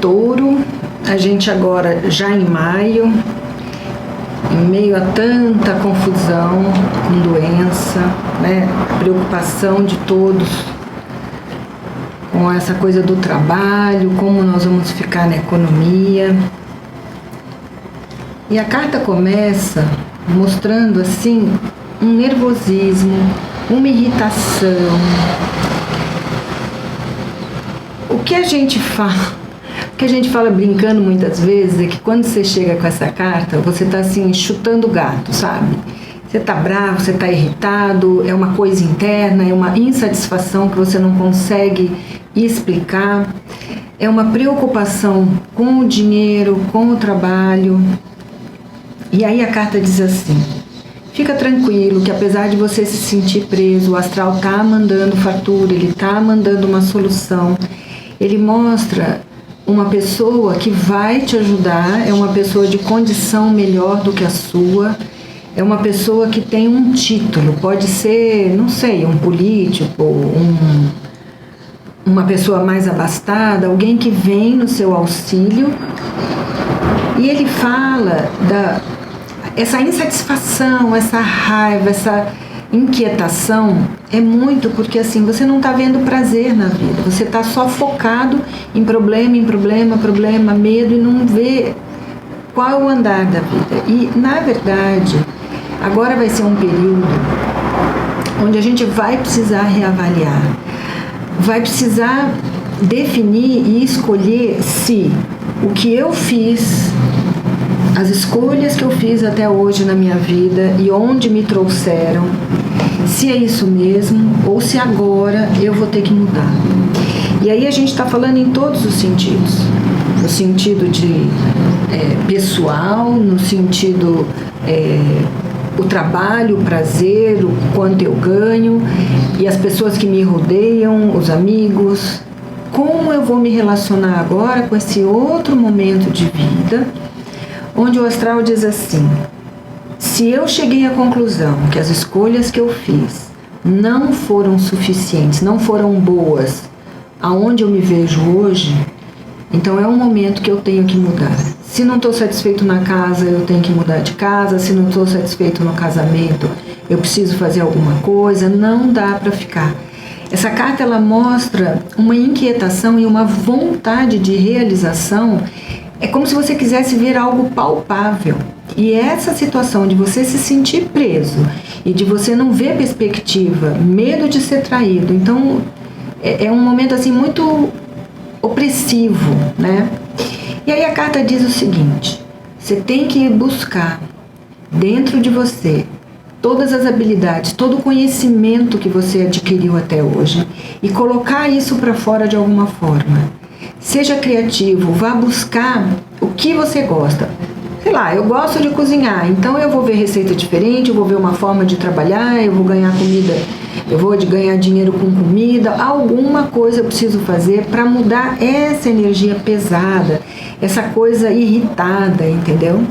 Touro, a gente agora já em maio, em meio a tanta confusão com doença, né? Preocupação de todos com essa coisa do trabalho, como nós vamos ficar na economia. E a carta começa mostrando assim um nervosismo, uma irritação. O que a gente fala brincando muitas vezes é que quando você chega com essa carta, você está assim chutando o gato, sabe? Você está bravo, você está irritado, é uma coisa interna, é uma insatisfação que você não consegue explicar, é uma preocupação com o dinheiro, com o trabalho. E aí a carta diz assim: fica tranquilo que apesar de você se sentir preso, o astral está mandando fartura, ele está mandando uma solução. Ele mostra uma pessoa que vai te ajudar, é uma pessoa de condição melhor do que a sua, é uma pessoa que tem um título, pode ser, não sei, um político, uma pessoa mais abastada, alguém que vem no seu auxílio. E ele fala essa insatisfação, essa raiva, essa inquietação é muito porque assim você não está vendo prazer na vida, você está só focado em problema, medo, e não vê qual é o andar da vida. E na verdade agora vai ser um período onde a gente vai precisar reavaliar, vai precisar definir e escolher se o que eu fiz, as escolhas que eu fiz até hoje na minha vida e onde me trouxeram, se é isso mesmo ou se agora eu vou ter que mudar. E aí a gente está falando em todos os sentidos, no sentido de pessoal, no sentido o trabalho, o prazer, o quanto eu ganho e as pessoas que me rodeiam, os amigos. Como eu vou me relacionar agora com esse outro momento de vida, onde o astral diz assim: se eu cheguei à conclusão que as escolhas que eu fiz não foram suficientes, não foram boas, aonde eu me vejo hoje, então é um momento que eu tenho que mudar. Se não estou satisfeito na casa, eu tenho que mudar de casa. Se não estou satisfeito no casamento, eu preciso fazer alguma coisa. Não dá para ficar. Essa carta ela mostra uma inquietação e uma vontade de realização. É como se você quisesse ver algo palpável. E essa situação de você se sentir preso e de você não ver perspectiva, medo de ser traído, então é um momento assim muito opressivo, né? E aí a carta diz o seguinte: você tem que buscar dentro de você todas as habilidades, todo o conhecimento que você adquiriu até hoje e colocar isso para fora de alguma forma. Seja criativo, vá buscar o que você gosta. Sei lá, eu gosto de cozinhar, então eu vou ver receita diferente, eu vou ver uma forma de trabalhar, eu vou ganhar comida, eu vou ganhar dinheiro com comida, alguma coisa eu preciso fazer para mudar essa energia pesada, essa coisa irritada, entendeu?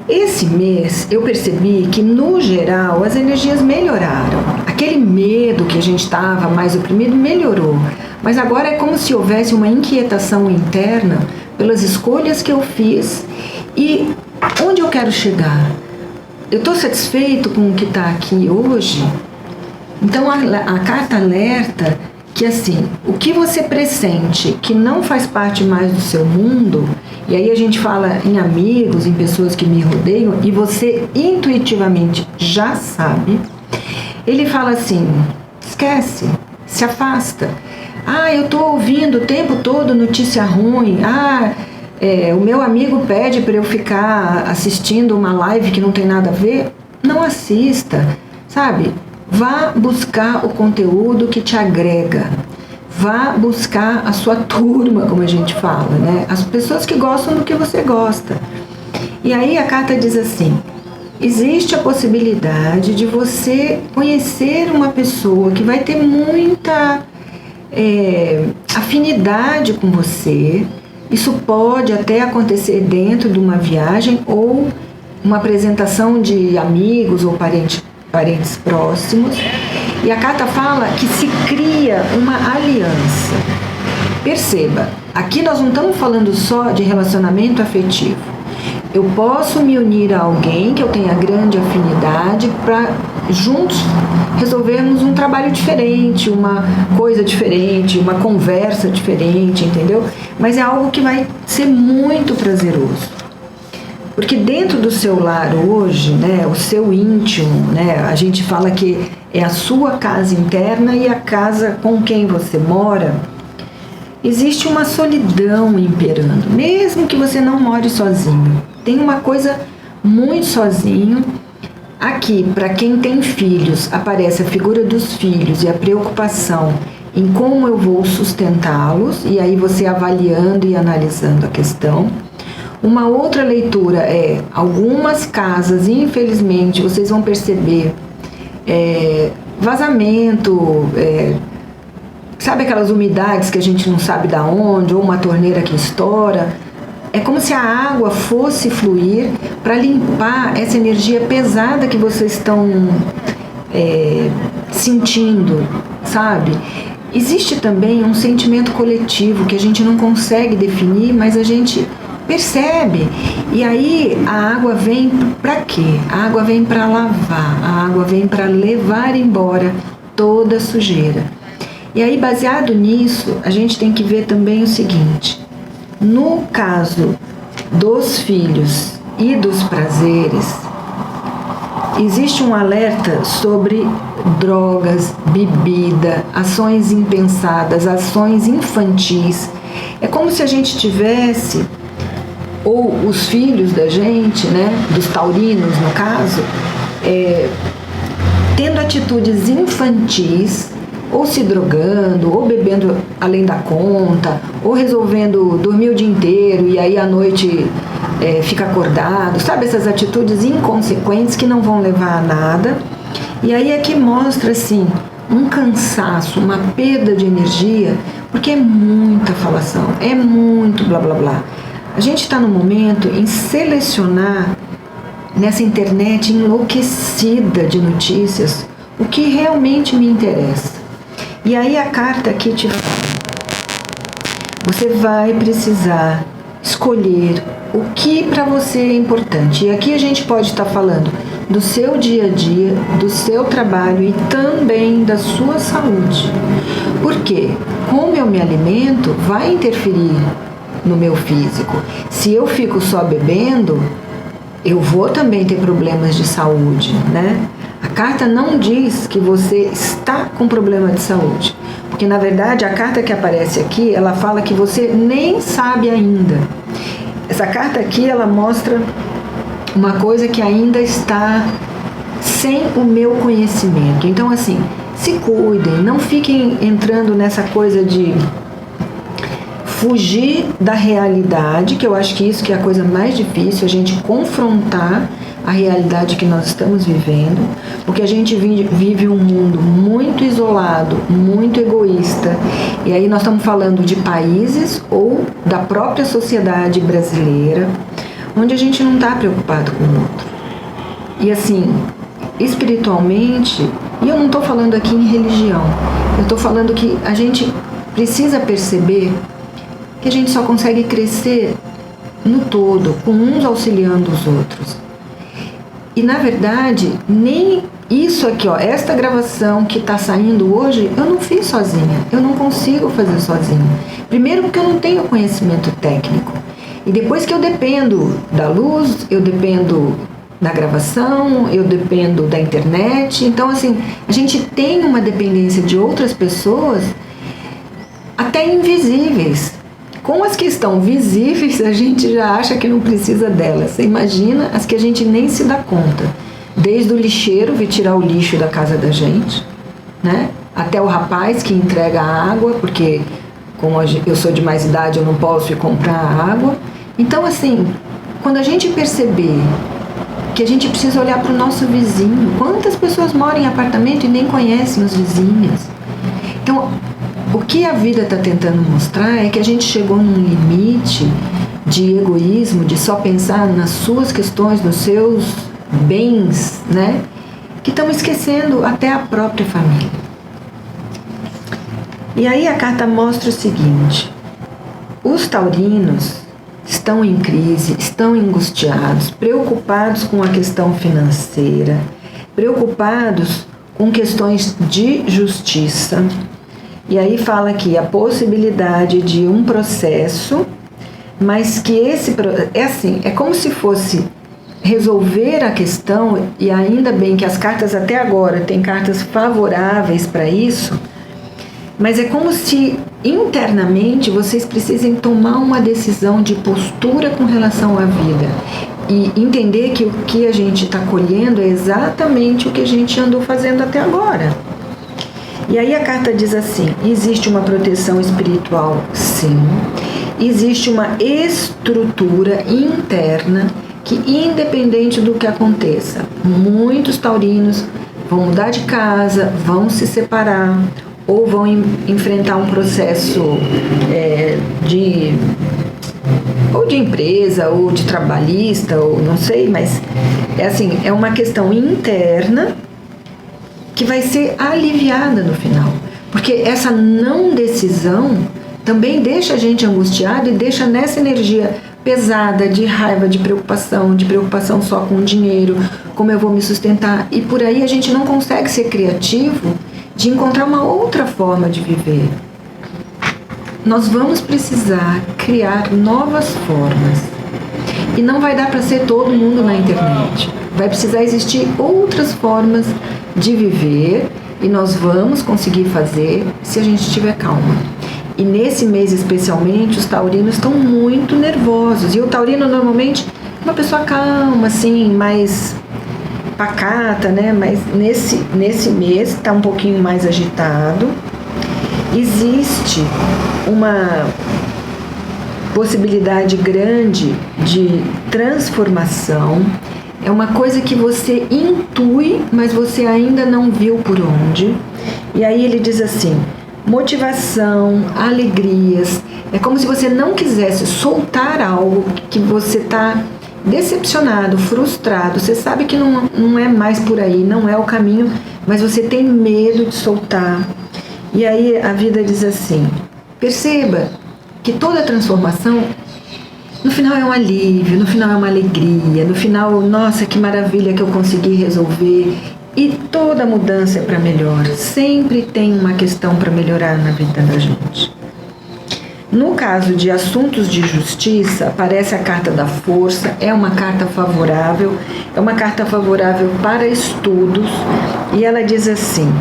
Esse mês eu percebi que, no geral, as energias melhoraram. Aquele medo que a gente estava mais oprimido melhorou. Mas agora é como se houvesse uma inquietação interna pelas escolhas que eu fiz e onde eu quero chegar. Eu estou satisfeito com o que está aqui hoje? Então a carta alerta que assim, o que você pressente que não faz parte mais do seu mundo, e aí a gente fala em amigos, em pessoas que me rodeiam, e você intuitivamente já sabe, ele fala assim: esquece, se afasta. Eu estou ouvindo o tempo todo notícia ruim. O meu amigo pede para eu ficar assistindo uma live que não tem nada a ver. Não assista, sabe? Vá buscar o conteúdo que te agrega. Vá buscar a sua turma, como a gente fala, né? As pessoas que gostam do que você gosta. E aí a carta diz assim: existe a possibilidade de você conhecer uma pessoa que vai ter muita afinidade com você. Isso pode até acontecer dentro de uma viagem ou uma apresentação de amigos ou parentes próximos. E a carta fala que se cria uma aliança. Perceba, aqui nós não estamos falando só de relacionamento afetivo. Eu posso me unir a alguém que eu tenha grande afinidade para juntos resolvermos um trabalho diferente, uma coisa diferente, uma conversa diferente, entendeu? Mas é algo que vai ser muito prazeroso. Porque dentro do seu lar hoje, né, o seu íntimo, né, a gente fala que é a sua casa interna e a casa com quem você mora, existe uma solidão imperando, mesmo que você não more sozinho. Tem uma coisa muito sozinho. Aqui, para quem tem filhos, aparece a figura dos filhos e a preocupação em como eu vou sustentá-los, e aí você avaliando e analisando a questão. Uma outra leitura é, algumas casas, infelizmente, vocês vão perceber vazamento, sabe aquelas umidades que a gente não sabe da onde, ou uma torneira que estoura. É como se a água fosse fluir para limpar essa energia pesada que vocês estão sentindo, sabe? Existe também um sentimento coletivo que a gente não consegue definir, mas a gente percebe. E aí a água vem para quê? A água vem para lavar, a água vem para levar embora toda a sujeira. E aí, baseado nisso, a gente tem que ver também o seguinte: no caso dos filhos e dos prazeres, existe um alerta sobre drogas, bebida, ações impensadas, ações infantis. É como se a gente tivesse, ou os filhos da gente, né, dos taurinos no caso, tendo atitudes infantis, ou se drogando, ou bebendo além da conta, ou resolvendo dormir o dia inteiro e aí à noite fica acordado, sabe? Essas atitudes inconsequentes que não vão levar a nada. E aí é que mostra, assim, um cansaço, uma perda de energia, porque é muita falação, é muito blá blá blá. A gente está no momento em selecionar nessa internet enlouquecida de notícias o que realmente me interessa. E aí a carta aqui te fala: você vai precisar escolher o que para você é importante. E aqui a gente pode estar falando do seu dia a dia, do seu trabalho e também da sua saúde. Porque como eu me alimento vai interferir no meu físico. Se eu fico só bebendo, eu vou também ter problemas de saúde, né? A carta não diz que você está com problema de saúde, porque na verdade a carta que aparece aqui, ela fala que você nem sabe ainda. Essa carta aqui, ela mostra uma coisa que ainda está sem o meu conhecimento. Então assim, se cuidem, não fiquem entrando nessa coisa de fugir da realidade, que eu acho que isso que é a coisa mais difícil, a gente confrontar a realidade que nós estamos vivendo, porque a gente vive um mundo muito isolado, muito egoísta, e aí nós estamos falando de países ou da própria sociedade brasileira, onde a gente não está preocupado com o outro. E assim, espiritualmente, e eu não estou falando aqui em religião, eu estou falando que a gente precisa perceber que a gente só consegue crescer no todo, com uns auxiliando os outros. E na verdade, nem isso aqui, ó, esta gravação que está saindo hoje, eu não fiz sozinha, eu não consigo fazer sozinha. Primeiro porque eu não tenho conhecimento técnico. E depois que eu dependo da luz, eu dependo da gravação, eu dependo da internet. Então assim, a gente tem uma dependência de outras pessoas, até invisíveis. Com as que estão visíveis, a gente já acha que não precisa delas. Você imagina as que a gente nem se dá conta. Desde o lixeiro vir tirar o lixo da casa da gente, né? Até o rapaz que entrega a água, porque como eu sou de mais idade, eu não posso ir comprar água. Então, assim, quando a gente perceber que a gente precisa olhar para o nosso vizinho, quantas pessoas moram em apartamento e nem conhecem os vizinhos? Então, o que a vida está tentando mostrar é que a gente chegou num limite de egoísmo, de só pensar nas suas questões, nos seus bens, né? Que estão esquecendo até a própria família. E aí a carta mostra o seguinte: os taurinos estão em crise, estão angustiados, preocupados com a questão financeira, preocupados com questões de justiça. E aí fala aqui a possibilidade de um processo, mas que é assim, é como se fosse resolver a questão, e ainda bem que as cartas até agora têm cartas favoráveis para isso, mas é como se internamente vocês precisem tomar uma decisão de postura com relação à vida e entender que o que a gente está colhendo é exatamente o que a gente andou fazendo até agora. E aí a carta diz assim: existe uma proteção espiritual, sim, existe uma estrutura interna que, independente do que aconteça, muitos taurinos vão mudar de casa, vão se separar, ou vão enfrentar um processo de empresa, ou de trabalhista, ou não sei, mas é uma questão interna que vai ser aliviada no final. Porque essa não decisão também deixa a gente angustiado e deixa nessa energia pesada de raiva, de preocupação só com o dinheiro, como eu vou me sustentar, e por aí a gente não consegue ser criativo de encontrar uma outra forma de viver. Nós vamos precisar criar novas formas. E não vai dar para ser todo mundo na internet. Vai precisar existir outras formas de viver, e nós vamos conseguir fazer se a gente tiver calma. E nesse mês especialmente, os taurinos estão muito nervosos. E o taurino normalmente é uma pessoa calma, assim, mais pacata, né? Mas nesse mês está um pouquinho mais agitado. Existe uma possibilidade grande de transformação. É uma coisa que você intui, mas você ainda não viu por onde. E aí ele diz assim: motivação, alegrias. É como se você não quisesse soltar algo que você está decepcionado, frustrado. Você sabe que não é mais por aí, não é o caminho, mas você tem medo de soltar. E aí a vida diz assim: perceba que toda transformação, no final é um alívio, no final é uma alegria, no final, nossa, que maravilha que eu consegui resolver. E toda mudança é para melhor. Sempre tem uma questão para melhorar na vida da gente. No caso de assuntos de justiça, aparece a carta da força, é uma carta favorável, para estudos, e ela diz assim: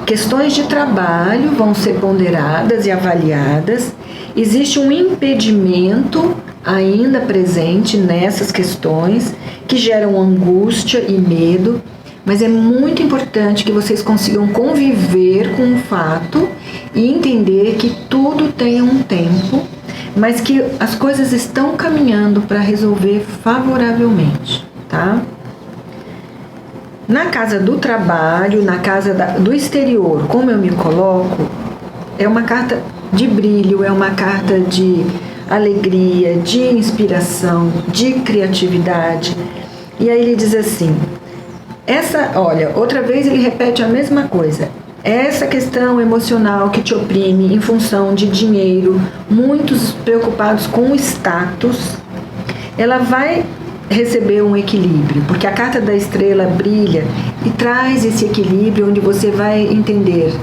questões de trabalho vão ser ponderadas e avaliadas, existe um impedimento ainda presente nessas questões que geram angústia e medo, mas é muito importante que vocês consigam conviver com o fato e entender que tudo tem um tempo, mas que as coisas estão caminhando para resolver favoravelmente, tá? Na casa do trabalho, na casa do exterior, como eu me coloco, é uma carta de brilho, é uma carta de alegria, de inspiração, de criatividade. E aí ele diz assim: olha, outra vez ele repete a mesma coisa. Essa questão emocional que te oprime em função de dinheiro, muitos preocupados com o status, ela vai receber um equilíbrio, porque a carta da estrela brilha e traz esse equilíbrio onde você vai entender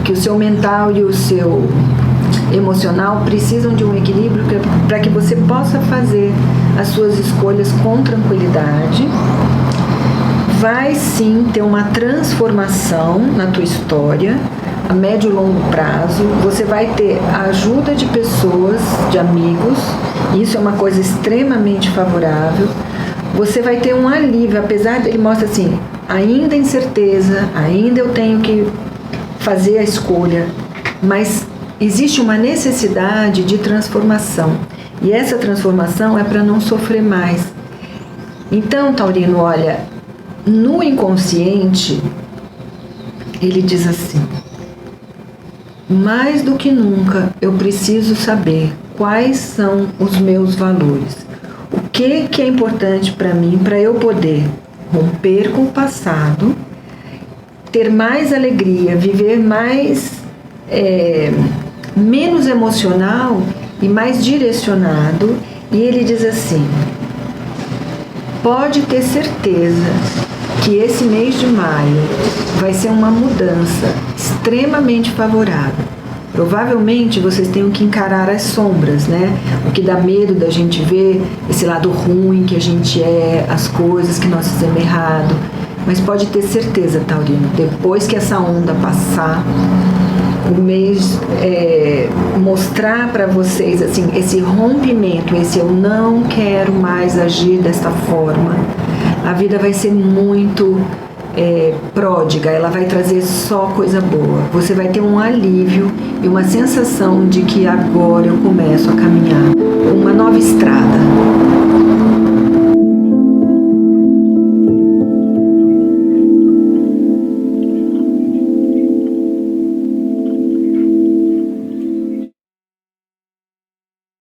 que o seu mental e o seu emocional precisam de um equilíbrio para que você possa fazer as suas escolhas com tranquilidade. Vai sim ter uma transformação na tua história a médio e longo prazo. Você vai ter a ajuda de pessoas, de amigos, isso é uma coisa extremamente favorável. Você vai ter um alívio, apesar de ele mostra assim, ainda incerteza, ainda eu tenho que fazer a escolha, mas existe uma necessidade de transformação, e essa transformação é para não sofrer mais. Então, taurino, olha, no inconsciente, ele diz assim: mais do que nunca eu preciso saber quais são os meus valores, o que é importante para mim, para eu poder romper com o passado, ter mais alegria, viver mais, menos emocional e mais direcionado, e ele diz assim: pode ter certeza que esse mês de maio vai ser uma mudança extremamente favorável. Provavelmente vocês tenham que encarar as sombras, né? O que dá medo da gente ver, esse lado ruim que a gente é, as coisas que nós fizemos errado. Mas pode ter certeza, Taurino, depois que essa onda passar, o mês mostrar para vocês assim, esse rompimento, esse eu não quero mais agir desta forma, a vida vai ser muito pródiga, ela vai trazer só coisa boa. Você vai ter um alívio e uma sensação de que agora eu começo a caminhar. Uma